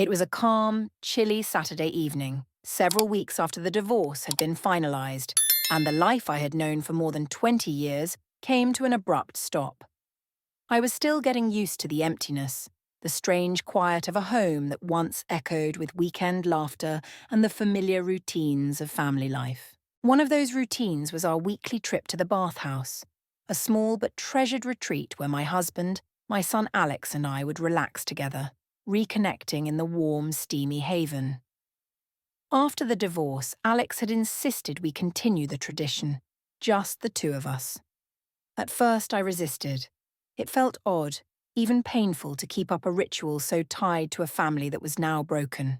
It was a calm, chilly Saturday evening, several weeks after the divorce had been finalised, and the life I had known for more than 20 years came to an abrupt stop. I was still getting used to the emptiness, the strange quiet of a home that once echoed with weekend laughter and the familiar routines of family life. One of those routines was our weekly trip to the bathhouse, a small but treasured retreat where my husband, my son Alex and I would relax together, reconnecting in the warm, steamy haven. After the divorce, Alex had insisted we continue the tradition, just the two of us. At first I resisted. It felt odd, even painful to keep up a ritual so tied to a family that was now broken.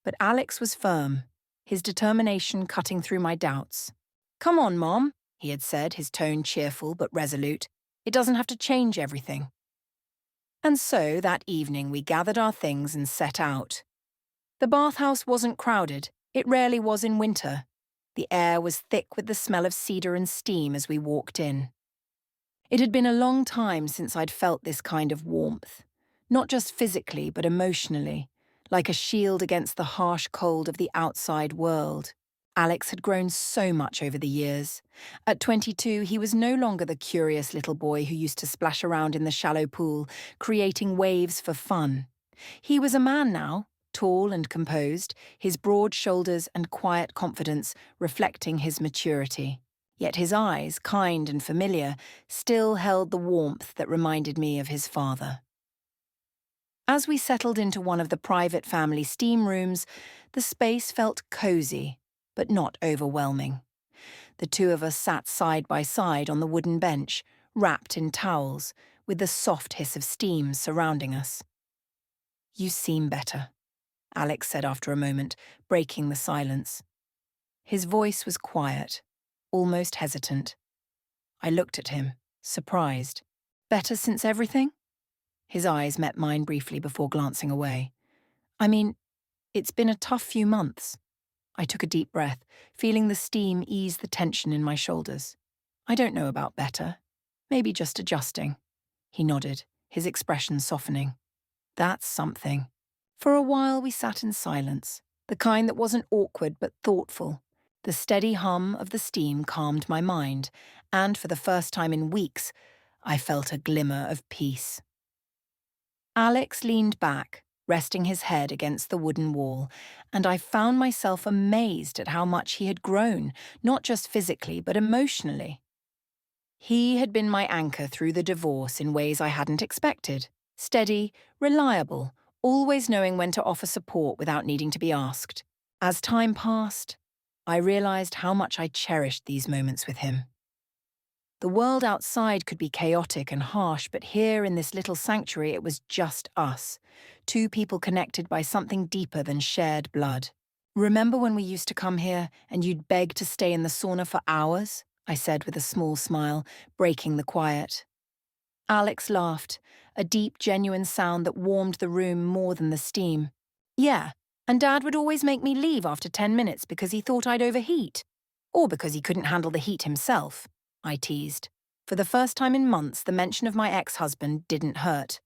But Alex was firm, his determination cutting through my doubts. "Come on, Mom," he had said, his tone cheerful but resolute. "It doesn't have to change everything." And so that evening we gathered our things and set out. The bathhouse wasn't crowded. It rarely was in winter. The air was thick with the smell of cedar and steam as we walked in. It had been a long time since I'd felt this kind of warmth, not just physically but emotionally, like a shield against the harsh cold of the outside world. Alex had grown so much over the years. At 22, he was no longer the curious little boy who used to splash around in the shallow pool, creating waves for fun. He was a man now, tall and composed, his broad shoulders and quiet confidence reflecting his maturity. Yet his eyes, kind and familiar, still held the warmth that reminded me of his father. As we settled into one of the private family steam rooms, the space felt cozy, but not overwhelming. The two of us sat side by side on the wooden bench, wrapped in towels, with the soft hiss of steam surrounding us. "You seem better," Alex said after a moment, breaking the silence. His voice was quiet, almost hesitant. I looked at him, surprised. "Better since everything?" His eyes met mine briefly before glancing away. "I mean, it's been a tough few months." I took a deep breath, feeling the steam ease the tension in my shoulders. "I don't know about better. Maybe just adjusting." He nodded, his expression softening. "That's something." For a while we sat in silence, the kind that wasn't awkward but thoughtful. The steady hum of the steam calmed my mind, and for the first time in weeks, I felt a glimmer of peace. Alex leaned back, resting his head against the wooden wall, and I found myself amazed at how much he had grown, not just physically but emotionally. He had been my anchor through the divorce in ways I hadn't expected. Steady, reliable, always knowing when to offer support without needing to be asked. As time passed, I realized how much I cherished these moments with him. The world outside could be chaotic and harsh, but here in this little sanctuary it was just us, two people connected by something deeper than shared blood. "Remember when we used to come here and you'd beg to stay in the sauna for hours?" I said with a small smile, breaking the quiet. Alex laughed, a deep, genuine sound that warmed the room more than the steam. "Yeah, and Dad would always make me leave after 10 minutes because he thought I'd overheat. Or because he couldn't handle the heat himself," I teased. For the first time in months, the mention of my ex-husband didn't hurt.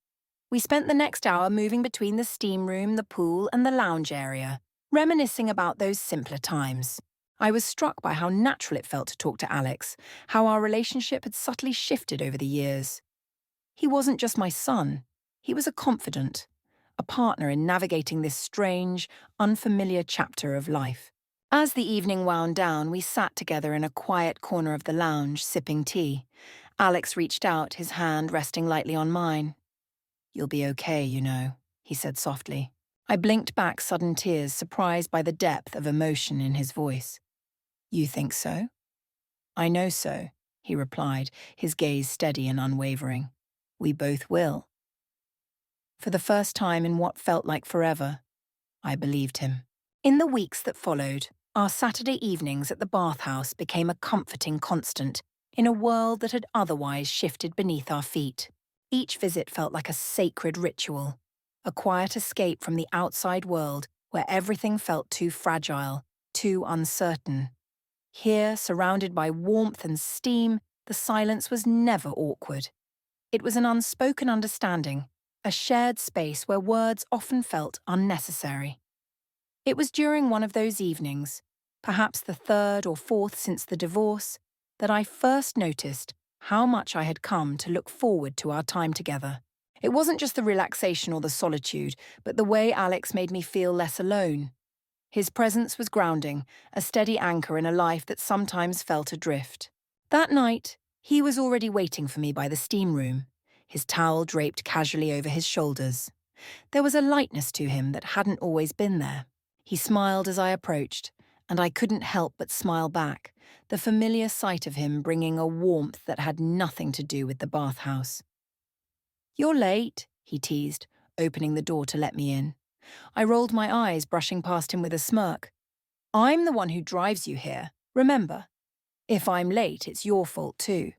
We spent the next hour moving between the steam room, the pool, and the lounge area, reminiscing about those simpler times. I was struck by how natural it felt to talk to Alex, how our relationship had subtly shifted over the years. He wasn't just my son, he was a confidant, a partner in navigating this strange, unfamiliar chapter of life. As the evening wound down, we sat together in a quiet corner of the lounge, sipping tea. Alex reached out, his hand resting lightly on mine. "You'll be okay, you know," he said softly. I blinked back sudden tears, surprised by the depth of emotion in his voice. "You think so?" "I know so," he replied, his gaze steady and unwavering. "We both will." For the first time in what felt like forever, I believed him. In the weeks that followed, our Saturday evenings at the bathhouse became a comforting constant in a world that had otherwise shifted beneath our feet. Each visit felt like a sacred ritual, a quiet escape from the outside world where everything felt too fragile, too uncertain. Here, surrounded by warmth and steam, the silence was never awkward. It was an unspoken understanding. a shared space where words often felt unnecessary. It was during one of those evenings, perhaps the third or fourth since the divorce, that I first noticed how much I had come to look forward to our time together. It wasn't just the relaxation or the solitude, but the way Alex made me feel less alone. His presence was grounding, a steady anchor in a life that sometimes felt adrift. That night, he was already waiting for me by the steam room, his towel draped casually over his shoulders. There was a lightness to him that hadn't always been there. He smiled as I approached, and I couldn't help but smile back, the familiar sight of him bringing a warmth that had nothing to do with the bathhouse. "You're late," he teased, opening the door to let me in. I rolled my eyes, brushing past him with a smirk. "I'm the one who drives you here, remember? If I'm late, it's your fault too."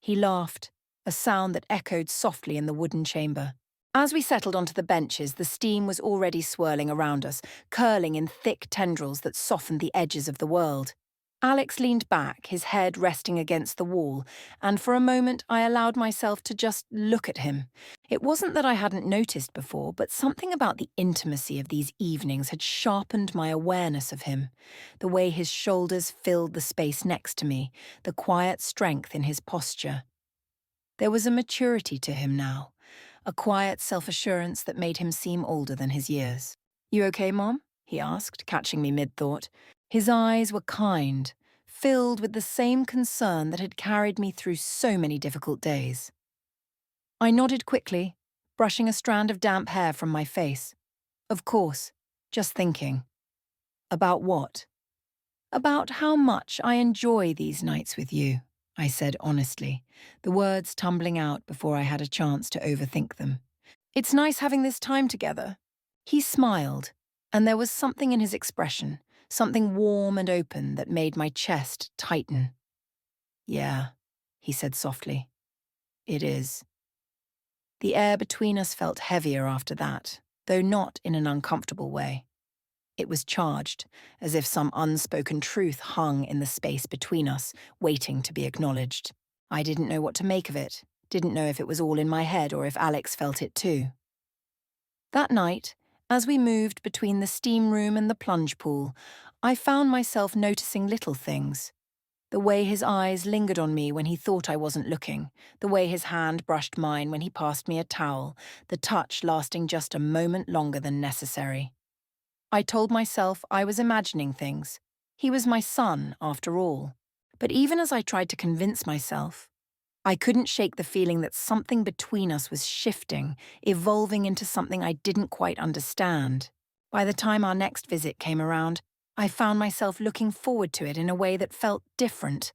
He laughed, a sound that echoed softly in the wooden chamber. As we settled onto the benches, the steam was already swirling around us, curling in thick tendrils that softened the edges of the world. Alex leaned back, his head resting against the wall, and for a moment I allowed myself to just look at him. It wasn't that I hadn't noticed before, but something about the intimacy of these evenings had sharpened my awareness of him. The way his shoulders filled the space next to me, the quiet strength in his posture. There was a maturity to him now, a quiet self-assurance that made him seem older than his years. "You okay, Mom?" he asked, catching me mid-thought. His eyes were kind, filled with the same concern that had carried me through so many difficult days. I nodded quickly, brushing a strand of damp hair from my face. "Of course, just thinking." "About what?" "About how much I enjoy these nights with you," I said honestly, the words tumbling out before I had a chance to overthink them. "It's nice having this time together." He smiled, and there was something in his expression, something warm and open that made my chest tighten. "Yeah," he said softly. "It is." The air between us felt heavier after that, though not in an uncomfortable way. It was charged, as if some unspoken truth hung in the space between us, waiting to be acknowledged. I didn't know what to make of it, didn't know if it was all in my head or if Alex felt it too. That night, as we moved between the steam room and the plunge pool, I found myself noticing little things. The way his eyes lingered on me when he thought I wasn't looking, the way his hand brushed mine when he passed me a towel, the touch lasting just a moment longer than necessary. I told myself I was imagining things. He was my son, after all. But even as I tried to convince myself, I couldn't shake the feeling that something between us was shifting, evolving into something I didn't quite understand. By the time our next visit came around, I found myself looking forward to it in a way that felt different.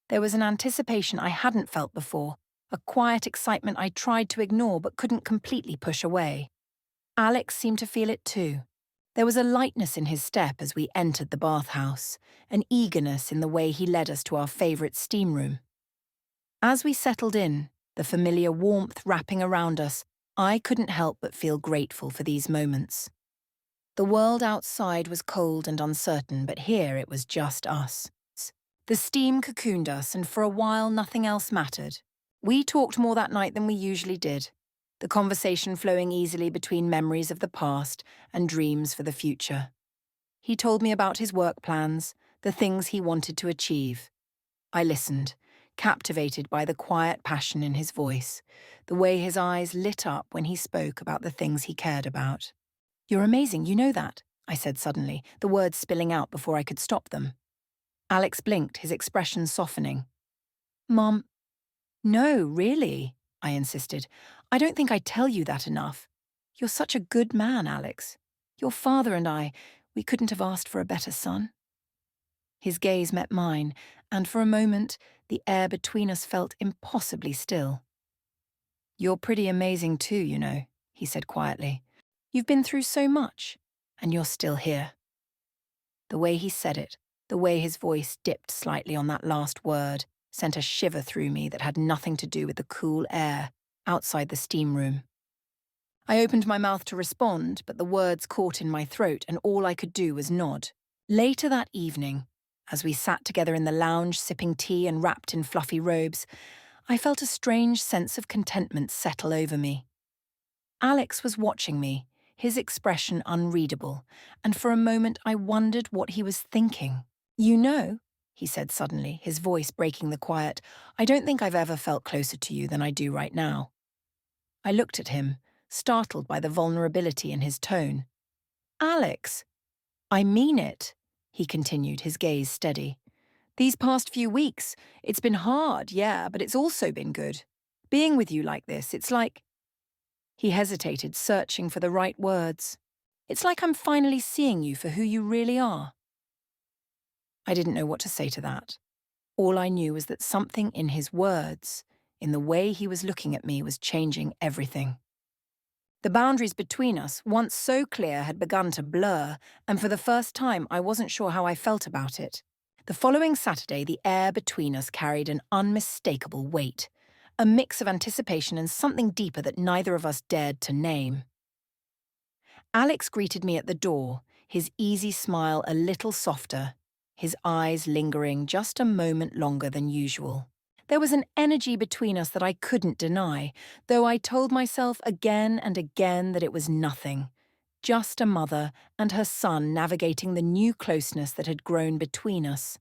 There was an anticipation I hadn't felt before, a quiet excitement I tried to ignore but couldn't completely push away. Alex seemed to feel it too. There was a lightness in his step as we entered the bathhouse, an eagerness in the way he led us to our favourite steam room. As we settled in, the familiar warmth wrapping around us, I couldn't help but feel grateful for these moments. The world outside was cold and uncertain, but here it was just us. The steam cocooned us, and for a while nothing else mattered. We talked more that night than we usually did, the conversation flowing easily between memories of the past and dreams for the future. He told me about his work plans, the things he wanted to achieve. I listened, captivated by the quiet passion in his voice, the way his eyes lit up when he spoke about the things he cared about. "You're amazing, you know that," I said suddenly, the words spilling out before I could stop them. Alex blinked, his expression softening. "Mom, no, really," I insisted. "I don't think I tell you that enough. You're such a good man, Alex. Your father and we couldn't have asked for a better son." His gaze met mine, and for a moment, the air between us felt impossibly still. "You're pretty amazing too, you know," he said quietly. "You've been through so much, and you're still here." The way he said it, the way his voice dipped slightly on that last word, sent a shiver through me that had nothing to do with the cool air outside the steam room. I opened my mouth to respond, but the words caught in my throat, and all I could do was nod. Later that evening, as we sat together in the lounge sipping tea and wrapped in fluffy robes, I felt a strange sense of contentment settle over me. Alex was watching me, his expression unreadable, and for a moment I wondered what he was thinking. "You know," he said suddenly, his voice breaking the quiet, "I don't think I've ever felt closer to you than I do right now." I looked at him, startled by the vulnerability in his tone. "Alex, I mean it," he continued, his gaze steady. "These past few weeks, it's been hard, yeah, but it's also been good. Being with you like this, it's like—" He hesitated, searching for the right words. "It's like I'm finally seeing you for who you really are." I didn't know what to say to that. All I knew was that something in his words, in the way he was looking at me, was changing everything. The boundaries between us, once so clear, had begun to blur, and for the first time I wasn't sure how I felt about it. The following Saturday, the air between us carried an unmistakable weight, a mix of anticipation and something deeper that neither of us dared to name. Alex greeted me at the door, his easy smile a little softer, his eyes lingering just a moment longer than usual. There was an energy between us that I couldn't deny, though I told myself again and again that it was nothing. Just a mother and her son navigating the new closeness that had grown between us.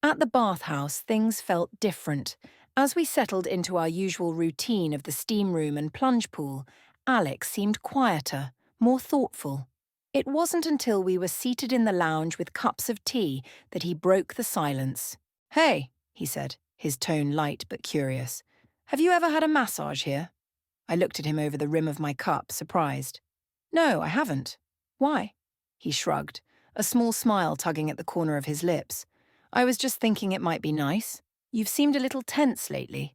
At the bathhouse, things felt different. As we settled into our usual routine of the steam room and plunge pool, Alex seemed quieter, more thoughtful. It wasn't until we were seated in the lounge with cups of tea that he broke the silence. "Hey," he said, his tone light but curious. "Have you ever had a massage here?" I looked at him over the rim of my cup, surprised. "No, I haven't. Why?" He shrugged, a small smile tugging at the corner of his lips. "I was just thinking it might be nice. You've seemed a little tense lately."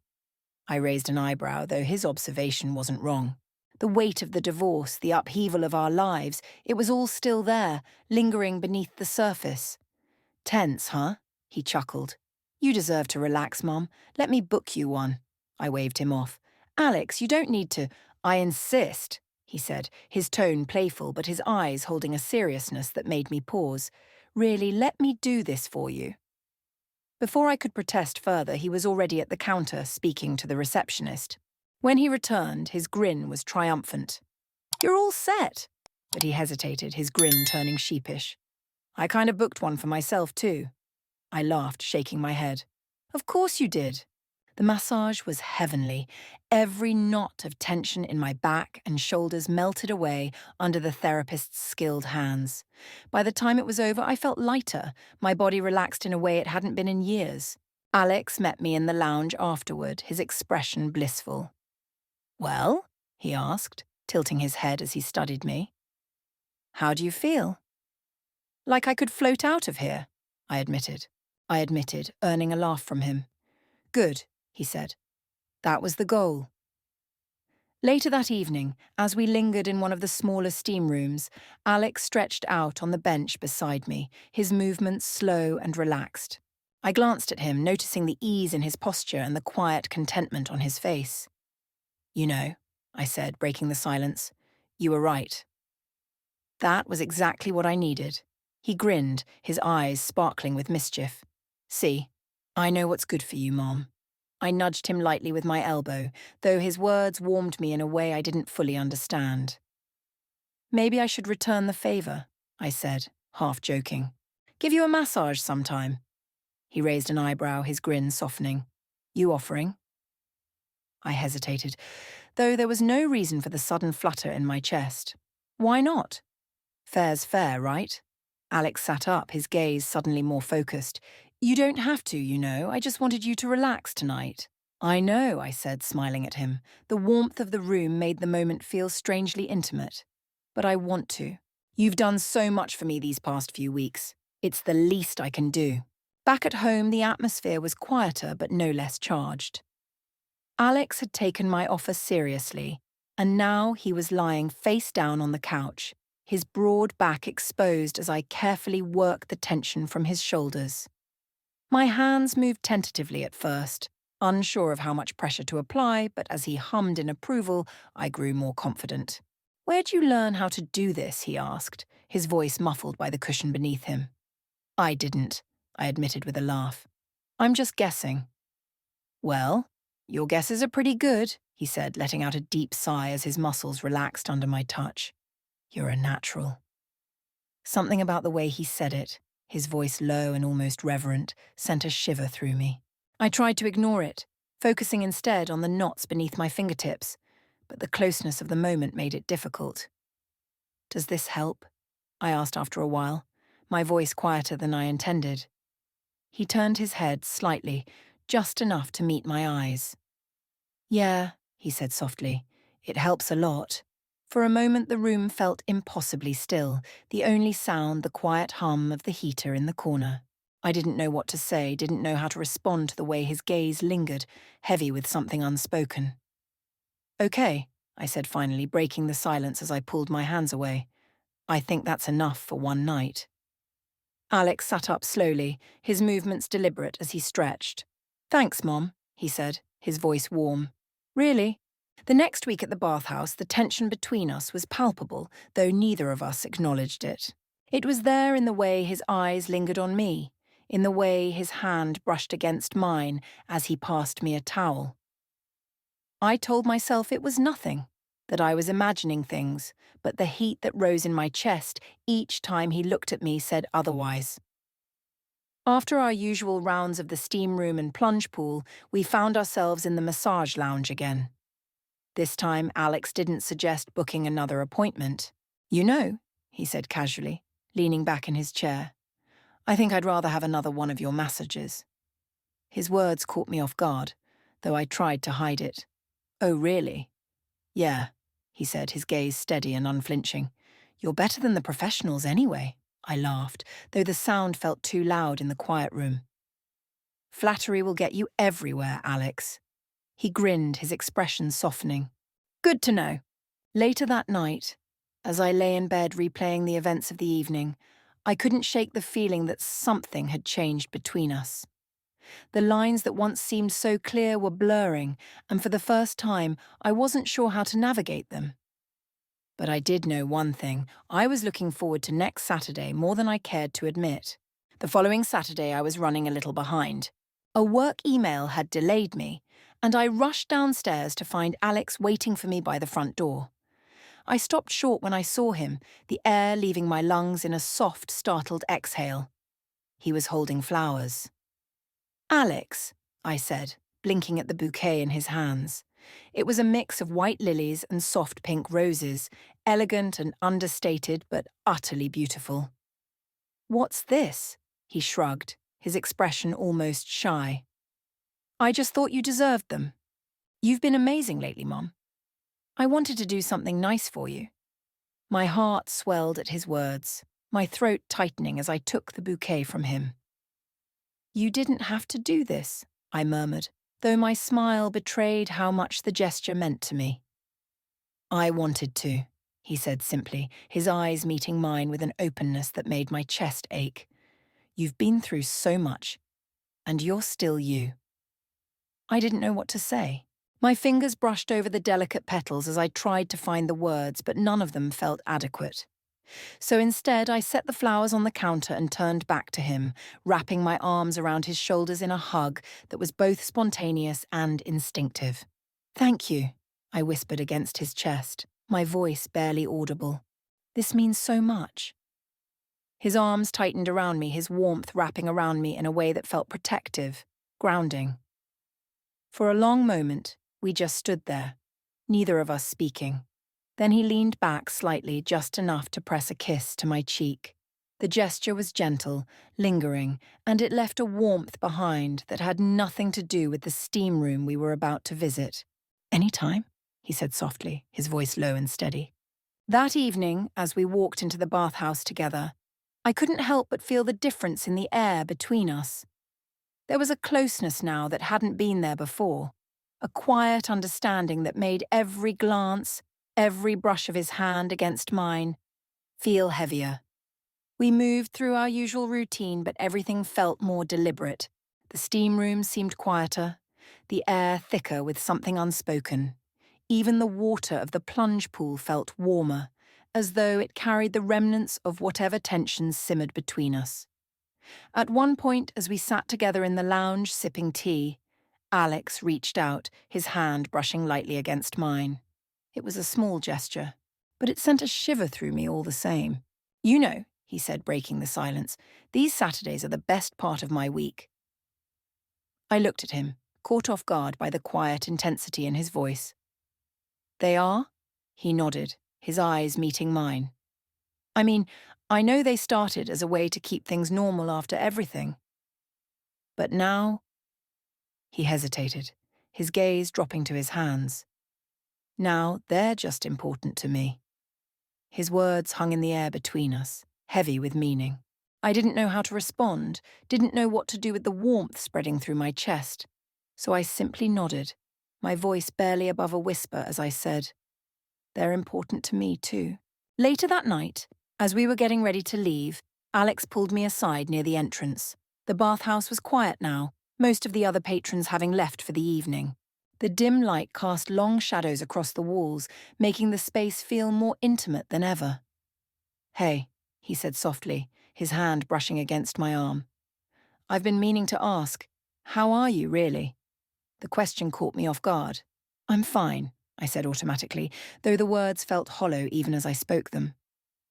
I raised an eyebrow, though his observation wasn't wrong. The weight of the divorce, the upheaval of our lives, it was all still there, lingering beneath the surface. "Tense, huh?" He chuckled. "You deserve to relax, Mom. Let me book you one." I waved him off. "Alex, you don't need to—" "I insist," he said, his tone playful but his eyes holding a seriousness that made me pause. "Really, let me do this for you." Before I could protest further, he was already at the counter, speaking to the receptionist. When he returned, his grin was triumphant. "You're all set." But he hesitated, his grin turning sheepish. "I kind of booked one for myself, too." I laughed, shaking my head. "Of course you did." The massage was heavenly. Every knot of tension in my back and shoulders melted away under the therapist's skilled hands. By the time it was over, I felt lighter, my body relaxed in a way it hadn't been in years. Alex met me in the lounge afterward, his expression blissful. "Well?" he asked, tilting his head as he studied me. "How do you feel?" "Like I could float out of here," I admitted, earning a laugh from him. "Good," he said. "That was the goal." Later that evening, as we lingered in one of the smaller steam rooms, Alex stretched out on the bench beside me, his movements slow and relaxed. I glanced at him, noticing the ease in his posture and the quiet contentment on his face. "You know," I said, breaking the silence, "you were right." That was exactly what I needed. He grinned, his eyes sparkling with mischief. "See, I know what's good for you, Mom." I nudged him lightly with my elbow, though his words warmed me in a way I didn't fully understand. "Maybe I should return the favor," I said, half joking. "Give you a massage sometime." He raised an eyebrow, his grin softening. "You offering?" I hesitated, though there was no reason for the sudden flutter in my chest. Why not? Fair's fair, right? Alex sat up, his gaze suddenly more focused. "You don't have to, you know. I just wanted you to relax tonight." "I know," I said, smiling at him. The warmth of the room made the moment feel strangely intimate. "But I want to. You've done so much for me these past few weeks. It's the least I can do." Back at home, the atmosphere was quieter but no less charged. Alex had taken my offer seriously, and now he was lying face down on the couch, his broad back exposed as I carefully worked the tension from his shoulders. My hands moved tentatively at first, unsure of how much pressure to apply, but as he hummed in approval, I grew more confident. "Where'd you learn how to do this?" he asked, his voice muffled by the cushion beneath him. "I didn't," I admitted with a laugh. "I'm just guessing." "Well, your guesses are pretty good," he said, letting out a deep sigh as his muscles relaxed under my touch. You're a natural. Something about the way he said it, his voice low and almost reverent, sent a shiver through me. I tried to ignore it, focusing instead on the knots beneath my fingertips, but the closeness of the moment made it difficult. Does this help? I asked after a while, my voice quieter than I intended. He turned his head slightly, just enough to meet my eyes. Yeah, he said softly, it helps a lot. For a moment the room felt impossibly still, the only sound the quiet hum of the heater in the corner. I didn't know what to say, didn't know how to respond to the way his gaze lingered, heavy with something unspoken. Okay, I said finally, breaking the silence as I pulled my hands away. I think that's enough for one night. Alex sat up slowly, his movements deliberate as he stretched. Thanks, Mom, he said, his voice warm. Really? The next week at the bathhouse, the tension between us was palpable, though neither of us acknowledged it. It was there in the way his eyes lingered on me, in the way his hand brushed against mine as he passed me a towel. I told myself it was nothing, that I was imagining things, but the heat that rose in my chest each time he looked at me said otherwise. After our usual rounds of the steam room and plunge pool, we found ourselves in the massage lounge again. This time, Alex didn't suggest booking another appointment. You know, he said casually, leaning back in his chair, I think I'd rather have another one of your massages. His words caught me off guard, though I tried to hide it. Oh, really? Yeah, he said, his gaze steady and unflinching. You're better than the professionals anyway, I laughed, though the sound felt too loud in the quiet room. Flattery will get you everywhere, Alex. He grinned, his expression softening. Good to know. Later that night, as I lay in bed replaying the events of the evening, I couldn't shake the feeling that something had changed between us. The lines that once seemed so clear were blurring, and for the first time, I wasn't sure how to navigate them. But I did know one thing. I was looking forward to next Saturday more than I cared to admit. The following Saturday, I was running a little behind. A work email had delayed me, and I rushed downstairs to find Alex waiting for me by the front door. I stopped short when I saw him, the air leaving my lungs in a soft, startled exhale. He was holding flowers. Alex, I said, blinking at the bouquet in his hands. It was a mix of white lilies and soft pink roses, elegant and understated but utterly beautiful. What's this? He shrugged, his expression almost shy. I just thought you deserved them. You've been amazing lately, Mom. I wanted to do something nice for you. My heart swelled at his words, my throat tightening as I took the bouquet from him. You didn't have to do this, I murmured, though my smile betrayed how much the gesture meant to me. I wanted to, he said simply, his eyes meeting mine with an openness that made my chest ache. You've been through so much, and you're still you. I didn't know what to say. My fingers brushed over the delicate petals as I tried to find the words, but none of them felt adequate. So instead, I set the flowers on the counter and turned back to him, wrapping my arms around his shoulders in a hug that was both spontaneous and instinctive. Thank you, I whispered against his chest, my voice barely audible. This means so much. His arms tightened around me, his warmth wrapping around me in a way that felt protective, grounding. For a long moment, we just stood there, neither of us speaking. Then he leaned back slightly, just enough to press a kiss to my cheek. The gesture was gentle, lingering, and it left a warmth behind that had nothing to do with the steam room we were about to visit. Any time? He said softly, his voice low and steady. That evening, as we walked into the bathhouse together, I couldn't help but feel the difference in the air between us. There was a closeness now that hadn't been there before, a quiet understanding that made every glance, every brush of his hand against mine, feel heavier. We moved through our usual routine, but everything felt more deliberate. The steam room seemed quieter, the air thicker with something unspoken. Even the water of the plunge pool felt warmer, as though it carried the remnants of whatever tensions simmered between us. At one point, as we sat together in the lounge sipping tea, Alex reached out, his hand brushing lightly against mine. It was a small gesture, but it sent a shiver through me all the same. You know, he said, breaking the silence, these Saturdays are the best part of my week. I looked at him, caught off guard by the quiet intensity in his voice. They are? He nodded, his eyes meeting mine. I mean, I know they started as a way to keep things normal after everything. But now... He hesitated, his gaze dropping to his hands. Now they're just important to me. His words hung in the air between us, heavy with meaning. I didn't know how to respond, didn't know what to do with the warmth spreading through my chest. So I simply nodded, my voice barely above a whisper as I said, "They're important to me too." Later that night, as we were getting ready to leave, Alex pulled me aside near the entrance. The bathhouse was quiet now, most of the other patrons having left for the evening. The dim light cast long shadows across the walls, making the space feel more intimate than ever. "Hey," he said softly, his hand brushing against my arm. "I've been meaning to ask, how are you really?" The question caught me off guard. "I'm fine," I said automatically, though the words felt hollow even as I spoke them.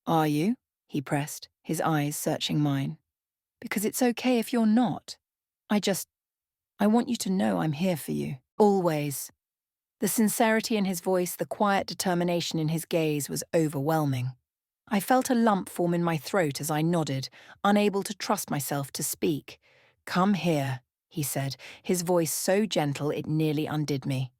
"Are you?" he pressed, his eyes searching mine. "Because it's okay if you're not. I want you to know I'm here for you. Always." The sincerity in his voice, the quiet determination in his gaze was overwhelming. I felt a lump form in my throat as I nodded, unable to trust myself to speak. "Come here," he said, his voice so gentle it nearly undid me.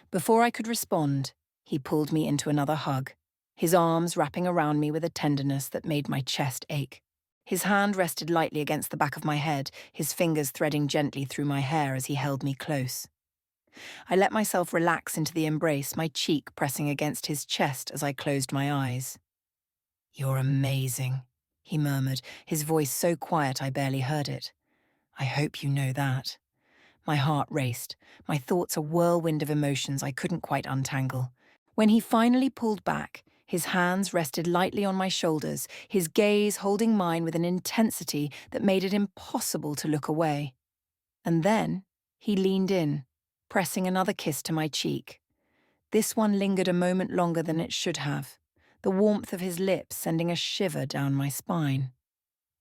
Before I could respond, he pulled me into another hug, his arms wrapping around me with a tenderness that made my chest ache. His hand rested lightly against the back of my head, his fingers threading gently through my hair as he held me close. I let myself relax into the embrace, my cheek pressing against his chest as I closed my eyes. "You're amazing," he murmured, his voice so quiet I barely heard it. "I hope you know that." My heart raced, my thoughts a whirlwind of emotions I couldn't quite untangle. When he finally pulled back, his hands rested lightly on my shoulders, his gaze holding mine with an intensity that made it impossible to look away. And then he leaned in, pressing another kiss to my cheek. This one lingered a moment longer than it should have, the warmth of his lips sending a shiver down my spine.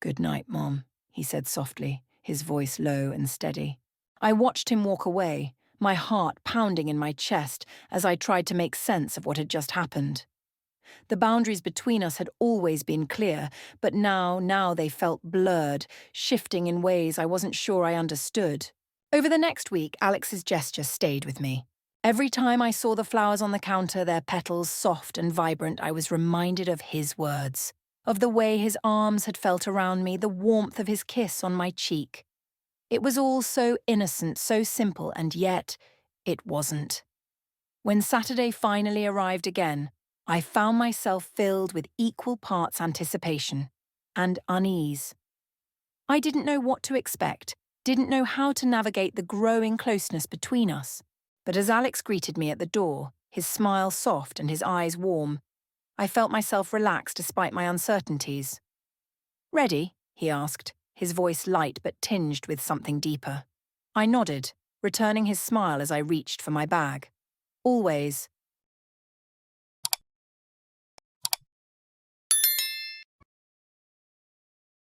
"Good night, Mom," he said softly, his voice low and steady. I watched him walk away, my heart pounding in my chest as I tried to make sense of what had just happened. The boundaries between us had always been clear, but now they felt blurred, shifting in ways I wasn't sure I understood. Over the next week, Alex's gesture stayed with me. Every time I saw the flowers on the counter, their petals soft and vibrant, I was reminded of his words, of the way his arms had felt around me, the warmth of his kiss on my cheek. It was all so innocent, so simple, and yet it wasn't. When Saturday finally arrived again, I found myself filled with equal parts anticipation and unease. I didn't know what to expect, didn't know how to navigate the growing closeness between us. But as Alex greeted me at the door, his smile soft and his eyes warm, I felt myself relax despite my uncertainties. "Ready?" he asked, his voice light but tinged with something deeper. I nodded, returning his smile as I reached for my bag. "Always."